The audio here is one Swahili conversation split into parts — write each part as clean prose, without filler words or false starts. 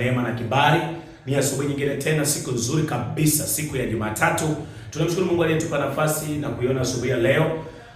neema na kibali. Ni asubuhi nyingine tena, siku nzuri kabisa, siku ya Jumatatu. Tunamshukuru Mungu aliyetupa nafasi na kuiona asubuhi ya leo.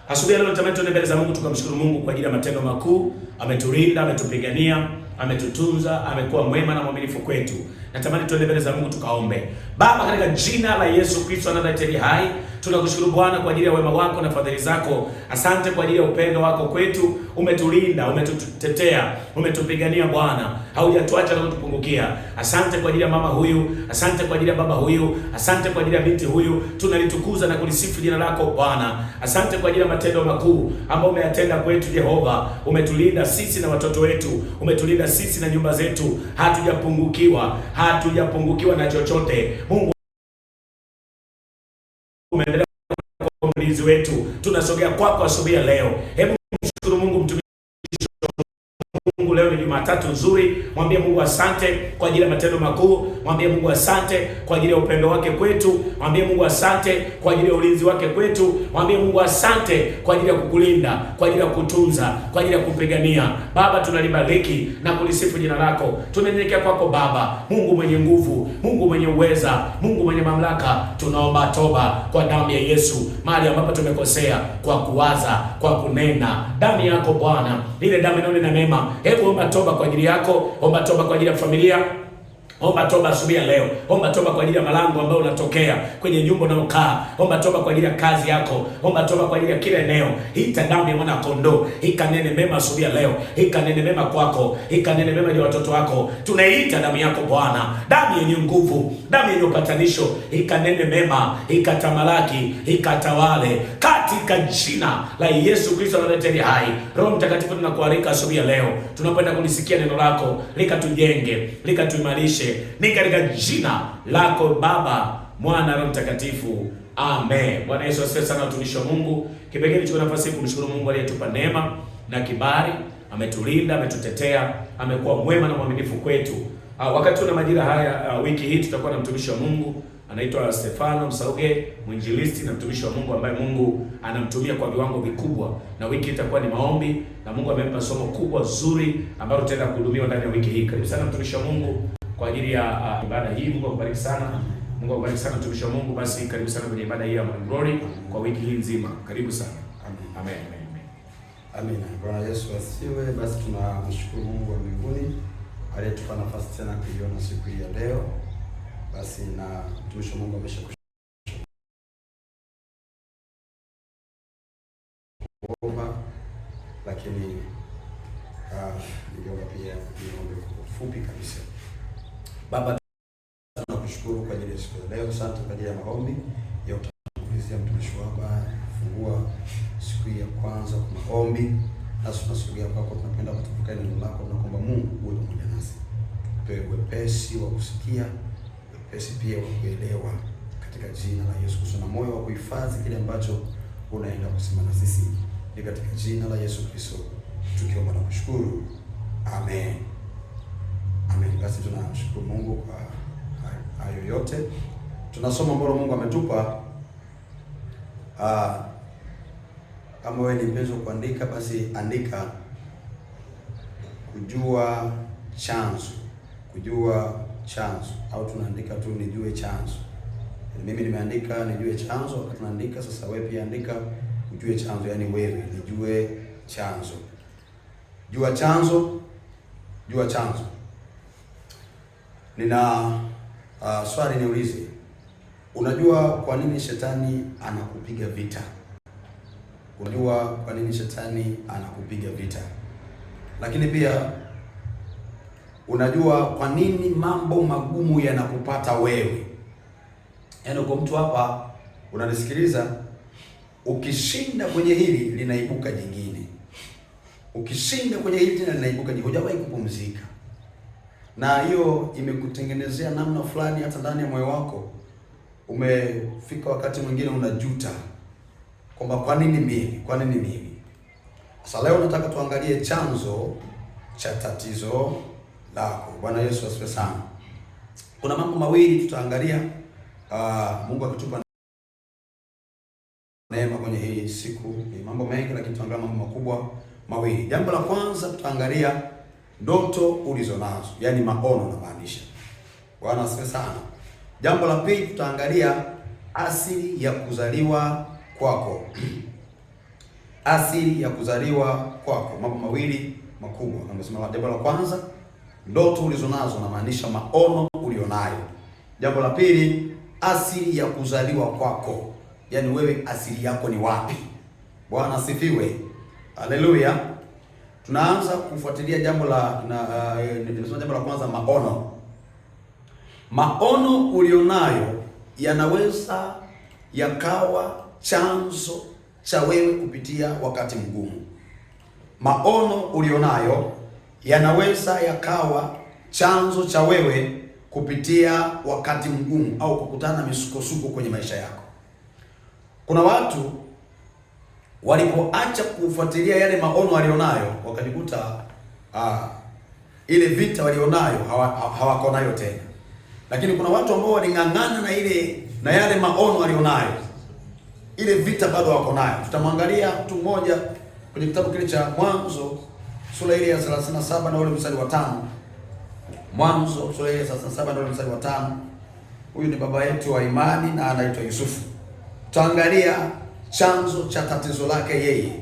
Asubuhi ya leo tunatamani tuende mbele za Mungu tukamshukuru Mungu kwa ajili ya matendo makuu. Ametulinda, ametupigania, ametutunza, amekuwa mwema na mwaminifu kwetu. Natamani tuende mbele za Mungu tukaombe. Baba, katika jina la Yesu Kristo anayeteli hai, tunakushukuru Bwana kwa ajili ya wema wako na fadhili zako. Asante kwa ajili ya upendo wako kwetu. Umetulinda, umetutetea, umetupigania Bwana. Haujatuacha na kutupungukia. Asante kwa ajili ya mama huyu, asante kwa ajili ya baba huyu, asante kwa ajili ya binti huyu. Tunalitukuza na kulisifu jina lako Bwana. Asante kwa ajili ya matendo makuu ambayo umeyatenda kwetu Jehova. Umetulinda sisi na watoto wetu, umetulinda sisi na nyumba zetu. Hatujapungukiwa na chochote. Mungu umeendelea kwa mlinzi wetu. Tunasogea kwako asubuhi ya leo. Hebu mshukuru Mungu mtumishi Mungu. Leo ni Jumatatu nzuri. Mwambie Mungu asante kwa ajili ya matendo makuu. Mwambie Mungu asante kwa ajili ya upendo wake kwetu. Mwambie Mungu asante kwa ajili ya ulinzi wake kwetu. Mwambie Mungu asante kwa ajili ya kukulinda, kwa ajili ya kutunza, kwa ajili ya kupigania. Baba, tunalibariki na kulisifu jina lako. Tunanyenyekea kwako Baba, Mungu mwenye nguvu, Mungu mwenye uweza, Mungu mwenye mamlaka. Tunaomba toba kwa damu ya Yesu mahali ambapo tumekosea, kwa kuwaza, kwa kunena. Damu yako Bwana, ile damu inayonena mema. Hebu omba toba kwa ajili yako, omba toba kwa ajili ya familia. Omba toba asubuhi ya leo. Omba toba kwa ajili ya malango ambayo unatokea, kwenye nyumba unayokaa. Omba toba kwa ajili ya kazi yako. Omba toba kwa ajili ya kila eneo. Ita damu ya mwana kondoo ikanene mema asubuhi ya leo. Ikanene mema kwako, ikanene mema kwa watoto wako. Tunaita damu yako Bwana, damu yenye nguvu, damu yenye upatanisho. Ikanene mema, ikatamalaki, ikatawale katika jina la Yesu Kristo anayeteli hai. Roho Mtakatifu, tunakualika asubuhi ya leo. Tunapenda kulisikia neno lako, likatujenge, likatuimarishe. Ni katika jina lako Baba, Mwana, Roho Mtakatifu. Amen. Bwana Yesu asifiwe sana, watumishi wa Mungu. Kipekee nichukue nafasi kumshukuru Mungu aliyetupa neema na kibali. Ametulinda, ametutetea, amekuwa mwema na mwaminifu kwetu. Wakati tuna majira haya, wiki hii tutakuwa na mtumishi wa Mungu anaitwa Stefano Msauge, mwinjilisti na mtumishi wa Mungu ambaye Mungu anamtumia kwa viwango vikubwa. Na wiki itakuwa ni maombi, na Mungu amempa somo kubwa zuri ambalo tutaenda kuhudumiwa ndani ya wiki hii. Karibu sana mtumishi wa Mungu kwa ajili ya ibada hii. Mungu akubariki sana. Mungu akubariki sana mtumishi wa Mungu. Basi karibu sana kwenye ibada hii ya Morning Glory kwa wiki hii nzima. Karibu sana. Amen. Amen. Bwana Yesu asifiwe. Basi tunamshukuru Mungu wa mbinguni aliyetupa nafasi tena kuiona siku hii ya leo. Basi na mtumishi wa Mungu amesha kuomba, lakini niliomba pia niombe kwa ufupi kabisa. Baba, tunakushukuru kwa ajili ya siku ya leo. Asante kwa ajili ya maombi ya utangulizia mtumishi wako kufungua siku hii ya kwanza kwa maombi. Nasi tunasogea kwako, tunapenda kutafakari neno lako. Tunaomba Mungu uwe pamoja nasi, tupe wepesi wa kusikia, wepesi pia wa kuelewa, katika jina la Yesu Kristo, na moyo wa kuhifadhi kile ambacho unaenda kusema na sisi, ni katika jina la Yesu Kristo tukiomba na kushukuru. Amen. Amen. Basi tunashukuru Mungu kwa hayo yote. Tunasoma ambalo Mungu ametupa. Kama wewe ni mpenzi wa kuandika, basi andika kujua chanzo. Kujua chanzo, au tunaandika tu nijue chanzo. Mimi nimeandika nijue chanzo, wakati tunaandika sasa wewe pia andika ujue chanzo, yani wewe nijue chanzo. Jua chanzo, jua chanzo. Nina swali niulize. Unajua kwa nini shetani anakupiga vita? Unajua kwa nini shetani anakupiga vita? Lakini pia unajua kwa nini mambo magumu yanakupata wewe? Yaani kwa mtu hapa unanisikiliza, ukishinda kwenye hili linaibuka jingine. Ukishinda kwenye hili tena linaibuka jingine. Hujawahi kupumzika. Na hiyo imekutengenezea namna fulani hata ndani ya moyo wako. Umefika wakati mwingine unajuta kwamba kwa nini mimi? Kwa nini mimi? Sasa leo nataka tuangalie chanzo cha tatizo lako. Bwana Yesu asifiwe sana. Kuna mambo mawili tutaangalia. Mungu akitupa neema kwenye hii siku. Ni mambo mengi, lakini tutaangalia mambo makubwa mawili. Jambo la kwanza tutaangalia ndoto ulizonazo, yaani maono na maanisha. Bwana asifiwe sana. Jambo la pili, tutaangalia asili ya kuzaliwa kwako. Asili ya kuzaliwa kwako, mambo mawili makubwa. Nimesema jambo la kwanza, ndoto ulizonazo na maanisha maono ulionayo. Jambo la pili, asili ya kuzaliwa kwako, yaani wewe asili yako ni wapi? Bwana asifiwe. Haleluya. Tunaanza kufuatilia jambo la nimesema jambo la kwanza, maono. Maono ulionayo yanaweza yakawa chanzo cha wewe kupitia wakati mgumu. Maono ulionayo yanaweza yakawa chanzo cha wewe kupitia wakati mgumu au kukutana na misukosuko kwenye maisha yako. Kuna watu walipoacha kufuatilia yale maono walionayo, wakajikuta ile vita walionayo hawako nayo tena. Lakini kuna watu ambao waling'ang'ana na yale maono walionayo, ile vita bado wako nayo. Tutamwangalia mtu mmoja kwenye kitabu kile cha Mwanzo sura ile ya 37 na ule mstari wa 5. Mwanzo sura ile ya 37 na ule mstari wa 5. Huyu ni baba yetu wa imani na anaitwa Yusufu. Tutaangalia chanzo cha tatizo lake yeye,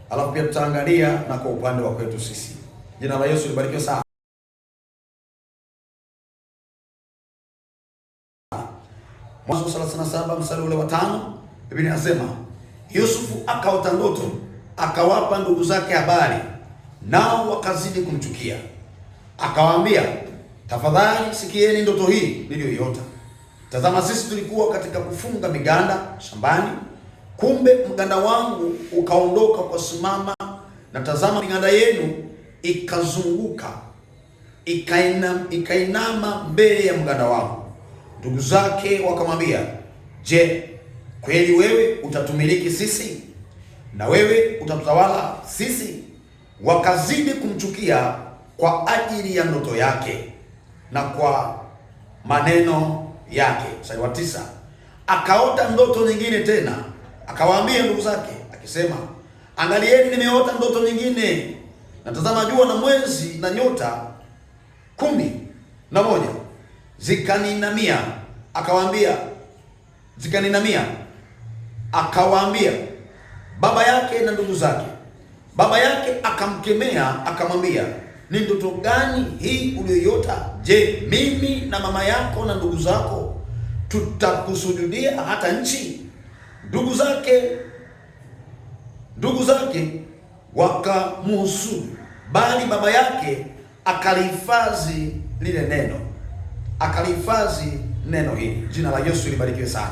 alafu pia tutaangalia na kwa upande wa kwetu sisi. Jina la Yesu libarikiwe sana. Mwanzo 37 mstari ule wa 5, Biblia inasema Yusufu akaota ndoto, akawapa ndugu zake habari, nao wakazidi kumchukia. Akawaambia, tafadhali sikieni ndoto hii niliyoiota. Tazama, sisi tulikuwa katika kufunga miganda shambani, kumbe mganda wangu ukaondoka kwa simama, na tazama miganda yenu ikazunguka ikainama mbele ya mganda wangu. Ndugu zake wakamwambia, je, kweli wewe utatumiliki sisi na wewe utatutawala sisi? Wakazidi kumchukia kwa ajili ya ndoto yake na kwa maneno yake. Mstari wa 9, akaota ndoto nyingine tena, akawaambia ndugu zake akisema, angalieni, nimeota ndoto nyingine, na tazama jua na mwezi na nyota 11 zikaninamia. Akawaambia baba yake na ndugu zake. Baba yake akamkemea akamwambia, ni ndoto gani hii uliyoiota? Je, mimi na mama yako na ndugu zako tutakusujudia hata nchi? Ndugu zake wakamhusudu, bali baba yake akalihifadhi neno hili. Jina la Yesu libarikiwe sana.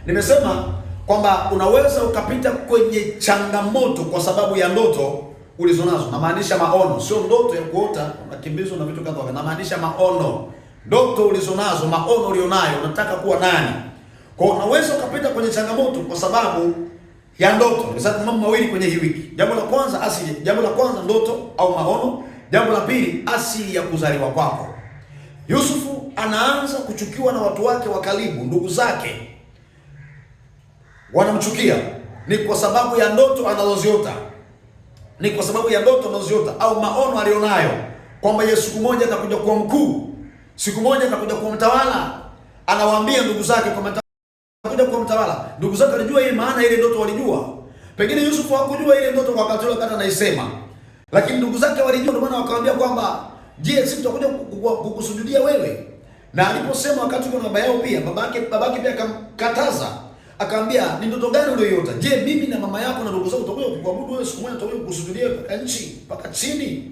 Nimesema kwamba unaweza ukapita kwenye changamoto kwa sababu ya ndoto ulizonazo. Namaanisha maono, sio ndoto ya kuota unakimbizwa na vitu kadha. Namaanisha maono, ndoto ulizonazo, maono ulionayo, unataka kuwa nani. Kwa hiyo unaweza ukapita kwenye changamoto kwa sababu ya ndoto. Nimesema mambo mawili kwenye hii wiki. Jambo la kwanza asili, jambo la kwanza ndoto au maono. Jambo la pili asili ya kuzaliwa kwako. Yusufu anaanza kuchukiwa na watu wake wa karibu, ndugu zake wanamchukia. Ni kwa sababu ya ndoto anazoziota, au maono alionayo, kwamba Yesu siku moja atakuja kuwa mkuu, siku moja atakuja kuwa mtawala. Anawaambia ndugu zake kwamba atakuja kuwa mtawala. Ndugu zake walijua ile maana, ile ndoto walijua. Pengine Yusufu hakujua ile ndoto kwa wakati ule wakati anaisema, lakini ndugu zake walijua. Ndio maana wakamwambia kwamba, je, sisi tutakuja kukusujudia wewe? Na aliposema wakati kwa baba yao pia, babake pia akamkataza, akamwambia, ni ndoto gani uliyoiota? Je, mimi na mama yako na ndugu zako tutakuja kukuabudu wewe siku moja, tutakuja kukusujudia mpaka nchi, mpaka chini?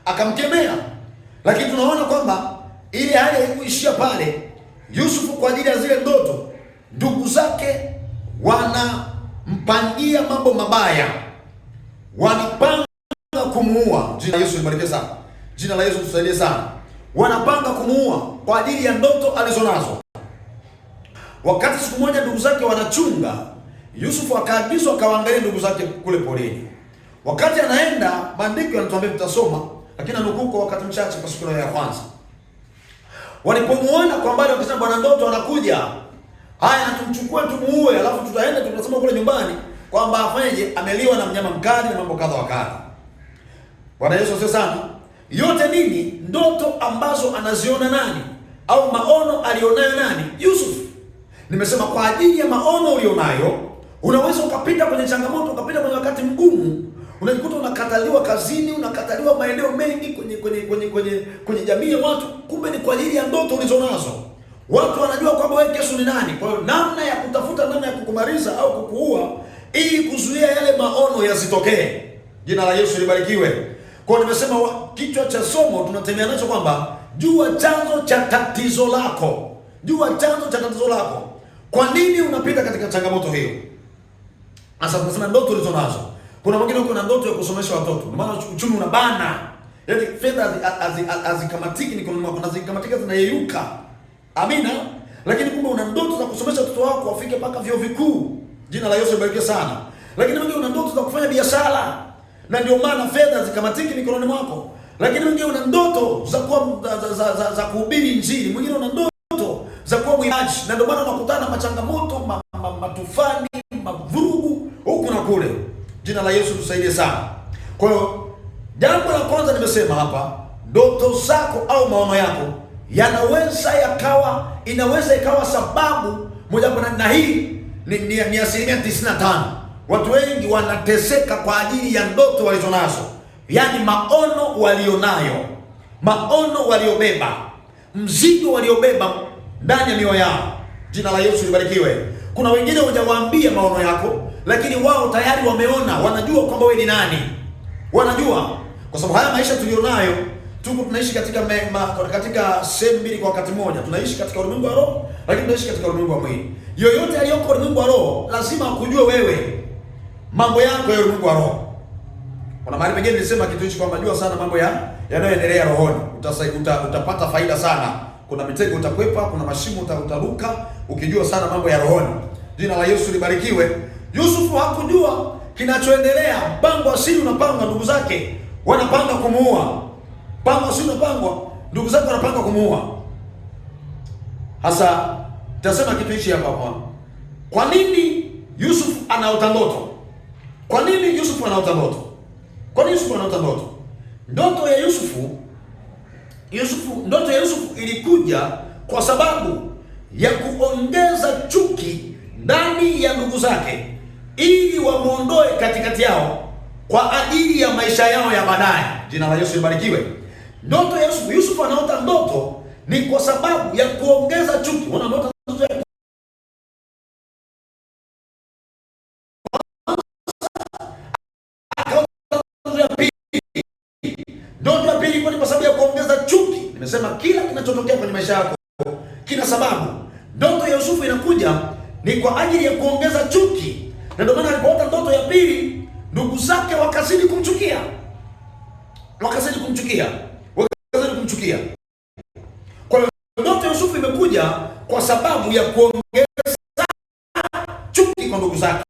Akamkemea. Lakini tunaona kwamba ile hali haikuishia pale. Yusufu kwa ajili ya zile ndoto, ndugu zake wanampangia mambo mabaya, wanapanga kumuua. Jina la Yesu libarikiwe sana. Jina la Yesu tusaidie sana. Wanapanga kumuua kwa ajili ya ndoto alizonazo. Wakati siku moja ndugu zake wanachunga, Yusufu akaagizwa akawaangalia ndugu zake kule porini. Wakati anaenda, maandiko yanatuambia, tutasoma lakini anukuu kwa wakati mchache kwa siku ya kwanza. Walipomuona kwa mbali wakisema, bwana ndoto anakuja, haya tumchukue tumuue, alafu tutaenda tunasema kule nyumbani kwamba afanyeje, ameliwa na mnyama mkali na mambo kadha wa kadha. Bwana Yesu asifiwe sana. yote nini? Ndoto ambazo anaziona nani, au maono alionayo nani? Yusuf. Nimesema kwa ajili ya maono ulionayo unaweza ukapita kwenye changamoto, ukapita kwenye wakati mgumu, unajikuta unakataliwa kazini, unakataliwa maeneo mengi kwenye jamii ya watu, kumbe ni kwa ajili ya ndoto ulizonazo. Watu wanajua kwamba wewe kesho ni nani. Kwa hiyo namna ya kutafuta namna ya kukumaliza au kukuua ili kuzuia yale maono yasitokee. Jina la Yesu libarikiwe. Kwa hiyo nimesema kichwa cha somo tunatembea nacho kwamba jua chanzo cha tatizo lako. Jua chanzo cha tatizo lako. Kwa nini unapita katika changamoto hiyo? Sasa tunasema ndoto ulizo nazo. Kuna mwingine uko na ndoto ya kusomesha watoto. Maana uchumi unabana. Yaani fedha azikamatiki ni kuna zikamatika zinayeyuka. Amina. Lakini kumbe una ndoto za kusomesha watoto wako wafike mpaka vyuo vikuu. Jina la Yesu libarikiwe sana. Lakini mwingine una ndoto za kufanya biashara. Na ndio maana fedha zikamatiki mikononi mwako. Lakini mwingine una ndoto za kuwa za kuhubiri injili. Mwingine una ndoto za kuwa mwimbaji. Na ndio maana unakutana na machangamoto, matufani, mavurugu huku na kule. Jina la Yesu tusaidie sana. Kwa hiyo jambo la kwanza nimesema hapa, ndoto zako au maono yako inaweza ikawa sababu moja na hii ni 95%. Watu wengi wanateseka kwa ajili ya ndoto walizonazo, yaani maono walionayo, maono waliobeba, mzigo waliobeba ndani ya mioyo yao. Jina la Yesu libarikiwe. Kuna wengine hujawaambia maono yako, lakini wao tayari wameona, wanajua kwamba wewe ni nani. Wanajua kwa sababu haya maisha tulionayo, tunaishi katika sehemu mbili kwa wakati mmoja. Tunaishi katika ulimwengu wa roho, lakini tunaishi katika ulimwengu wa mwili. Yoyote aliyoko ulimwengu wa roho lazima akujue wewe mambo yako ya ulimwengu wa roho. Kuna mahali pengine nilisema kitu hichi kwamba jua sana mambo yanayoendelea rohoni. Utapata faida sana. Kuna mitego utakwepa, kuna mashimo utaruka ukijua sana mambo ya rohoni. Jina la Yesu libarikiwe. Yusufu hakujua kinachoendelea. Mpango wa siri unapangwa, ndugu zake wanapanga kumuua. Mpango wa siri unapangwa, ndugu zake wanapanga kumuua. Hasa tasema kitu hichi hapa. Kwa nini Yusufu anaota ndoto? Kwa nini Yusufu anaota ndoto? Kwa nini Yusufu anaota ndoto? Ndoto ya Yusufu ilikuja kwa sababu ya kuongeza chuki ndani ya ndugu zake ili wamuondoe katikati yao kwa ajili ya maisha yao ya baadaye. Jina la Yesu libarikiwe. Ndoto ya Yusufu anaota ndoto ni kwa sababu ya kuongeza chuki. Unaona ndoto ya pili kwa sababu ya kuongeza chuki. Nimesema kila kinachotokea kwenye maisha yako kina sababu. Ndoto ya Yusufu inakuja ni kwa ajili ya kuongeza chuki. Na ndio maana alipoota ndoto ya pili, ndugu zake wakazidi kumchukia. Kwa hiyo ndoto ya Yusufu imekuja kwa sababu ya kuongeza chuki kwa ndugu zake.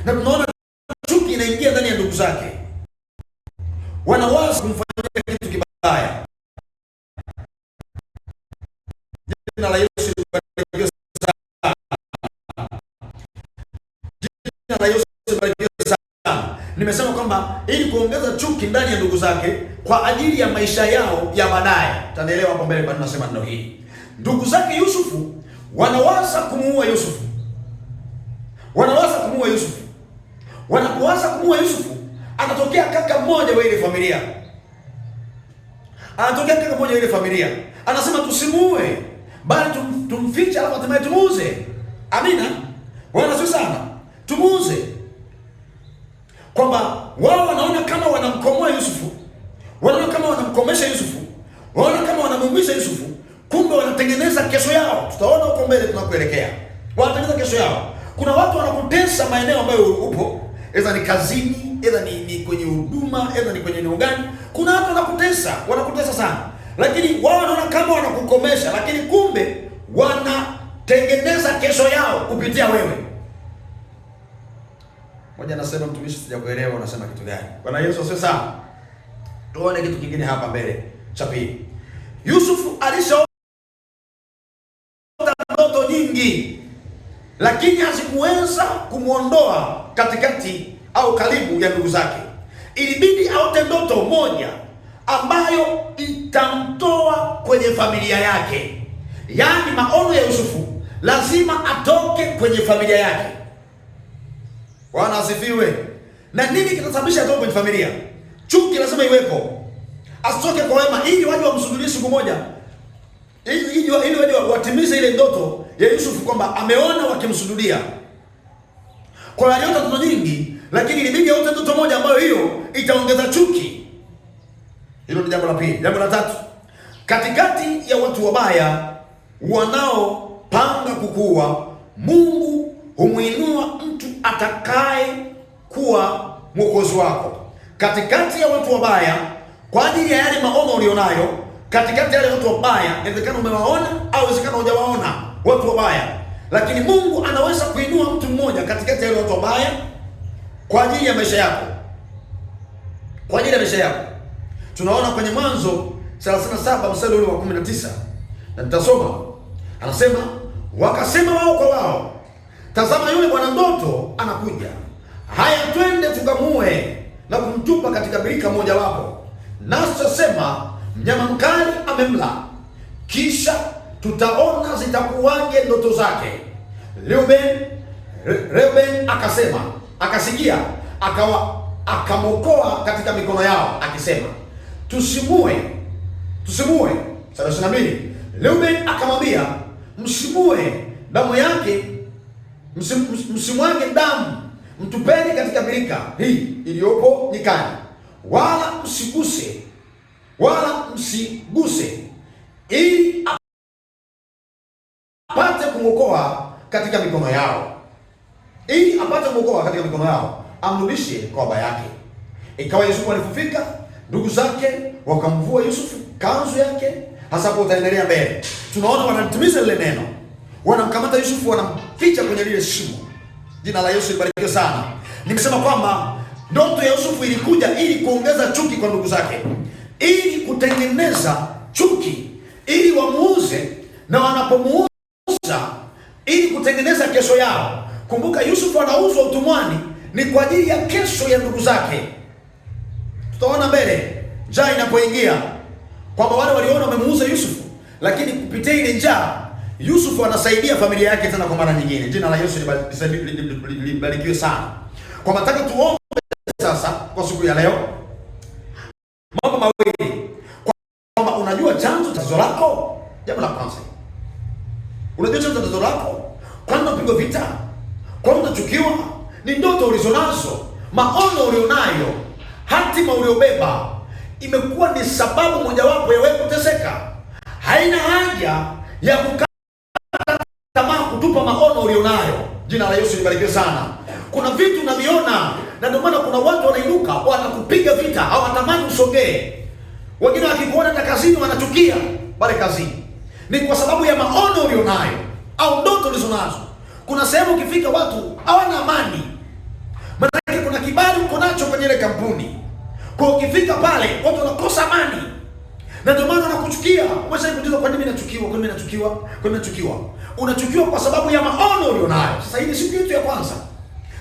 Na tunaona chuki inaingia ndani ya ndugu zake. Wanawaza kumfanyia kitu kibaya. Jina la Yesu libarikiwe sana. Jina la Yesu libarikiwe sana. Nimesema kwamba ili kuongeza chuki ndani ya ndugu zake kwa ajili ya maisha yao ya baadaye. Tutaelewa hapo mbele kwa nini nasema neno hili. Ndugu zake Yusufu wanawaza kumuua Yusufu. Wanapowaza kumuua Yusufu, anatokea kaka mmoja wa ile familia. Anasema tusimuue, bali tumfiche alafu hatimaye tumuuze. Amina. Bwana sio sana. Tumuuze. Kwamba wao wanaona kama wanamkomoa Yusufu. Wanaona kama wanamkomesha Yusufu. Wanaona kama wanamuumisha Yusufu. Kumbe wanatengeneza kesho yao. Tutaona huko mbele tunakoelekea. Wanatengeneza kesho yao. Kuna watu wanakutesa maeneo ambayo upo. Aidha ni kazini, aidha ni kwenye huduma, aidha ni kwenye eneo gani. Kuna watu wanakutesa sana. Lakini wao wanaona kama wanakukomesha, lakini kumbe wanatengeneza kesho yao kupitia wewe. Mmoja anasema mtumishi, sijakuelewa unasema kitu gani? Bwana Yesu asifiwe sana. Tuone kitu kingine hapa mbele cha pili. Yusufu alishaota ndoto nyingi, lakini hazikuweza kumuondoa katikati au karibu ya ndugu zake. ilibidi aote ndoto moja ambayo itamtoa kwenye familia yake. Yaani maono ya Yusufu lazima atoke kwenye familia yake. Bwana asifiwe. Na nini kitasababisha atoke kwenye familia? Chuki lazima iwepo. Asitoke kwa wema ili waje wamsujudie siku moja. Ili waje watimize ile ndoto ya Yusufu kwamba ameona wakimsujudia. Kwa hiyo aliota ndoto nyingi, lakini ilibidi aote ndoto moja ambayo hiyo itaongeza chuki. Hilo ni jambo la pili. Jambo la tatu, katikati ya watu wabaya wanaopanga kukuua, Mungu humwinua mtu atakaye kuwa mwokozi wako. Katikati ya watu wabaya, kwa ajili ya yale maono ulionayo, katikati ya wale watu wabaya, inawezekana umewaona au inawezekana hujawaona watu wabaya, lakini Mungu anaweza kuinua mtu mmoja katikati ya wale watu wabaya kwa ajili ya maisha yako. Kwa ajili ya maisha yako. Tunaona kwenye Mwanzo 37 mstari ule wa 19. Na nitasoma. Anasema, wakasema wao kwa wao, tazama yule bwana ndoto anakuja. Haya, twende tukamue na kumtupa katika birika moja wapo. Nasi tutasema mnyama mkali amemla. Kisha tutaona zitakuwaje ndoto zake. Reuben akasikia, akamokoa katika mikono yao akisema, tusimue. 32. Reuben akamwambia, msimue damu yake, msimwage damu, mtupeni katika birika hii iliyopo nyikani, wala msiguse, ili apate kumwokoa katika mikono yao, amrudishe kwa baba yake. Ikawa Yusufu alipofika, ndugu zake wakamvua Yusufu kanzu yake. Hasa hapo utaendelea mbele, tunaona wanatimiza lile neno, wanamkamata Yusufu, wanamficha kwenye lile shimo. Jina la Yesu libarikiwe sana. Nimesema kwamba ndoto ya Yusufu ilikuja ili kuongeza chuki kwa ndugu zake, ili kutengeneza chuki, ili wamuuze, na wanapomuuza ili kutengeneza kesho yao. Kumbuka Yusufu anauzwa utumwani ni kwa ajili ya kesho ya ndugu zake. Tutaona mbele njaa inapoingia kwamba wale waliona wamemuuza Yusufu, lakini kupitia ile njaa Yusufu anasaidia familia yake tena kwa mara nyingine. Jina la Yesu libarikiwe sana. Kwa nataka tuombe sasa kwa siku ya leo mambo mawili. Kwamba unajua chanzo cha tatizo lako. Jambo la kwanza, unajua chanzo cha tatizo lako. Kwani unapigwa vita? Kwani unachukiwa? Ni ndoto ulizonazo, maono ulionayo, hatima uliobeba imekuwa ni sababu mojawapo ya wewe kuteseka. Haina haja ya kukata tamaa kutupa maono ulionayo. Jina la Yesu libarikiwe sana. Kuna vitu unaviona, na ndio maana kuna watu wanainuka wanakupiga vita, hawatamani usogee. Wengine wakikuona hata kazini wanachukia pale kazini. Ni kwa sababu ya maono ulionayo au ndoto ulizonazo. Kuna sehemu ukifika watu hawana amani. Maana kuna kibali uko nacho kwenye ile kampuni. Kwa ukifika pale watu wanakosa amani. Na ndio maana wanakuchukia. Wewe kujiuliza kwa nini nachukiwa? Unachukiwa kwa sababu ya maono ulionayo. Sasa hii ni siku yetu ya kwanza.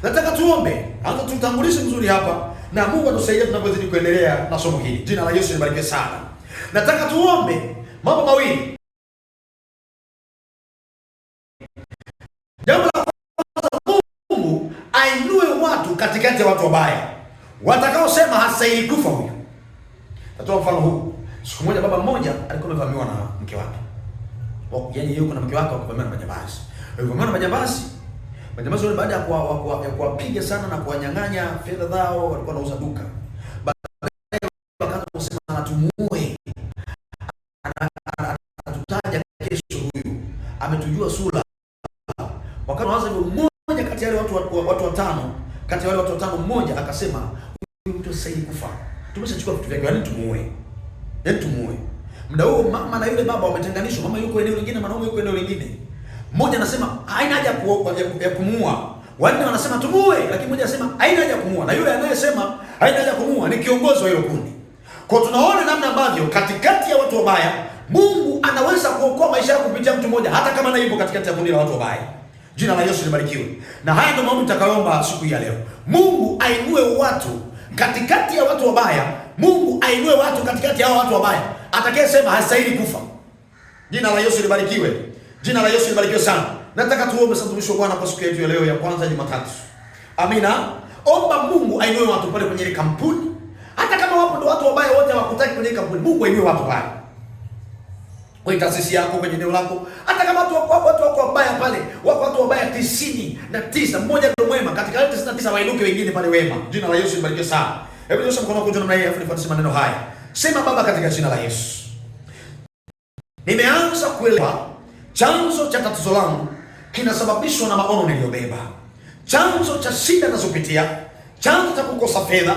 Nataka tuombe. Hata tutambulishe mzuri hapa na Mungu atusaidie tunapozidi kuendelea na somo hili. Jina la Yesu libarikiwe sana. Nataka tuombe mambo mawili. Jambo la kwanza, Mungu ainue watu katikati ya watu wabaya watakaosema hastahili kufa huyu. Natoa mfano huu. Siku moja baba mmoja alikuwa amevamiwa na mke wake. Yaani yeye kuna mke wake akavamiwa na majambazi. Alivamiwa na majambazi wale baada ya kuwapiga sana na kuwanyang'anya fedha zao, walikuwa wanauza duka. Baadaye wakaanza kusema anatumuue. Anatutaja kesho huyu. Ametujua sura. Wakaanza mmoja kati ya wale watu watano, kati ya wale watu watano mmoja akasema huyu mtu sasa kufa. Tumeshachukua vitu vyake, yani tumuue. Muda huo mama na yule baba wametenganishwa, mama yuko eneo lingine, mwanaume yuko eneo lingine. Mmoja anasema haina haja ya kumuua. Wanne wanasema tumuue, lakini mmoja anasema haina haja kumuua. Na yule anayesema haina haja kumuua ni kiongozi wa hilo kundi. Kwa tunaona namna ambavyo katikati ya watu wabaya Mungu anaweza kuokoa maisha yako kupitia mtu mmoja hata kama yupo katikati ya kundi la watu wabaya. Jina la Yesu libarikiwe. Na haya ndio maombi nitakayoomba siku ya leo. Mungu ainue watu katikati ya watu wabaya, Mungu ainue watu katikati ya hao watu wabaya, atakayesema hastahili kufa. Jina la Yesu libarikiwe. Jina la Yesu libarikiwe sana. Nataka tuombe sasa, mtumishi wa Bwana, kwa siku yetu ya leo ya kwanza Jumatatu. Amina. Omba Mungu ainue watu pale kwenye ile kampuni. Hata kama wapo ndio watu wabaya wote hawakutaki kwenye kampuni, Mungu ainue watu pale. Kwenye taasisi yako, kwenye eneo lako, hata kama watu wako wabaya pale, wako watu wabaya 99, mmoja ndio mwema, katika yote 99 wainuke wengine pale wema. Jina la Yesu libarikiwe sana. Hebu nyosha mkono wako juu namna hii, afu nifuatie maneno haya. Sema: Baba, katika jina la Yesu, nimeanza kuelewa chanzo cha tatizo langu kinasababishwa na maono niliyobeba. Chanzo cha shida ninazopitia, chanzo cha kukosa fedha,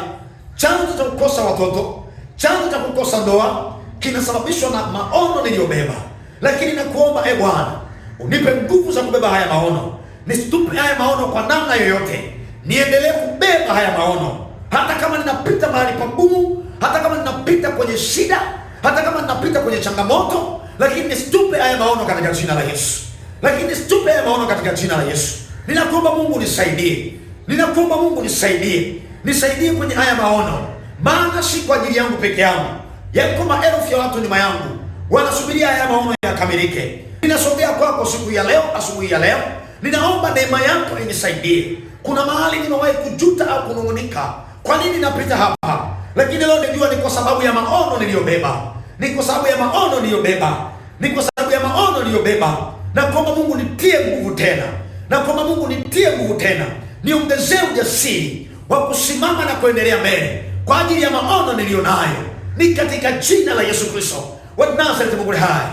chanzo cha kukosa watoto, chanzo cha kukosa ndoa kinasababishwa na maono niliyobeba. Lakini nakuomba Bwana, unipe nguvu za kubeba haya maono. Nisitupe haya maono kwa namna yoyote. Niendelee kubeba haya maono. Hata kama ninapita mahali pagumu, hata kama ninapita kwenye shida, hata kama ninapita kwenye changamoto, lakini nisitupe haya maono katika jina la Yesu. Lakini nisitupe haya maono katika jina la Yesu. Ninakuomba Mungu nisaidie. Ninakuomba Mungu nisaidie. Nisaidie kwenye haya maono. Maana si kwa ajili yangu peke yangu. Yako maelfu ya watu nyuma yangu wanasubiria haya maono yakamilike. Ninasogea kwako siku ya leo, asubuhi ya leo. Ninaomba neema yako inisaidie. Kuna mahali nimewahi kujuta au kunung'unika, kwa nini napita hapa? Lakini leo najua ni kwa sababu ya maono niliyobeba. Ni kwa sababu ya maono niliyobeba. Ni kwa sababu ya maono niliyobeba. Na kuomba Mungu nitie nguvu tena. Na kuomba Mungu nitie nguvu tena. Niongezee ujasiri wa kusimama na kuendelea mbele kwa ajili ya maono niliyonayo. Ni katika jina la Yesu Kristo wa Nazareti, Mungu hai.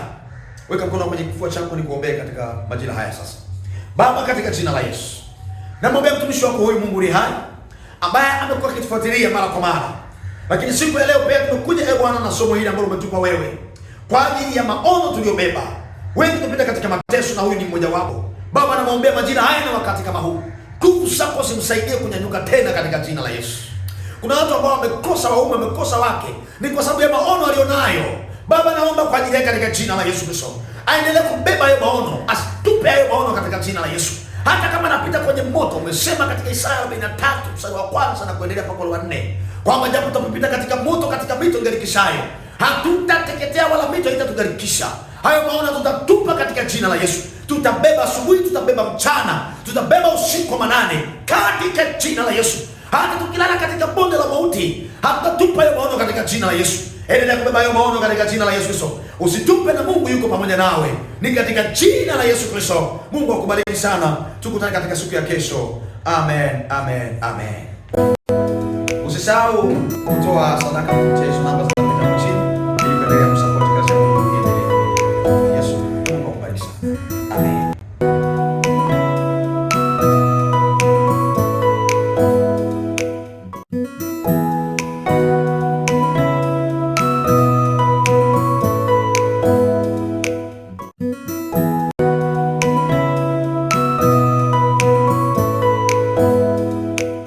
Weka mkono kwenye kifua chako nikuombee katika majira haya sasa. Baba, katika jina la Yesu, namwombea mtumishi wako huyu Mungu hai, ambaye amekuwa akitufuatilia mara kwa mara. Lakini siku ya leo pia tumekuja Bwana na somo hili ambalo umetupa wewe kwa ajili ya maono tuliyobeba. Wengi tunapita katika mateso na huyu ni mmoja wapo. Baba, namwombea majira haya na wakati kama huu, nguvu zako zimsaidie kunyanyuka tena katika jina la Yesu. Kuna watu ambao wamekosa waume, wamekosa wake, ni kwa sababu ya maono alionayo. Baba, naomba kwa ajili yake katika jina la Yesu Kristo, aendelee kubeba hayo maono, asitupe hayo maono katika jina la Yesu. Hata kama anapita kwenye moto, umesema katika Isaya 43 mstari wa 1 na kuendelea mpaka wa 4, kwamba japo tutapita katika moto, katika mito ingalikishayo, hatutateketea wala mito haitatugarikisha. Hayo maono tutatupa katika jina la Yesu. Tutabeba asubuhi, tutabeba mchana, tutabeba usiku wa manane katika jina la Yesu. Hata tukilala katika bonde la mauti, hatutatupa hayo maono katika jina la Yesu. Endelea kubeba hayo maono katika jina la Yesu Kristo. Usitupe, na Mungu yuko pamoja nawe. Ni katika jina la Yesu Kristo. Mungu akubariki sana. Tukutane katika siku ya kesho. Amen, amen, amen. Usisahau kutoa sadaka kupitia hizo namba zinazopita chini ili kuendelea kusupport kazi ya Mungu. Yesu, Mungu akubariki sana. Amen.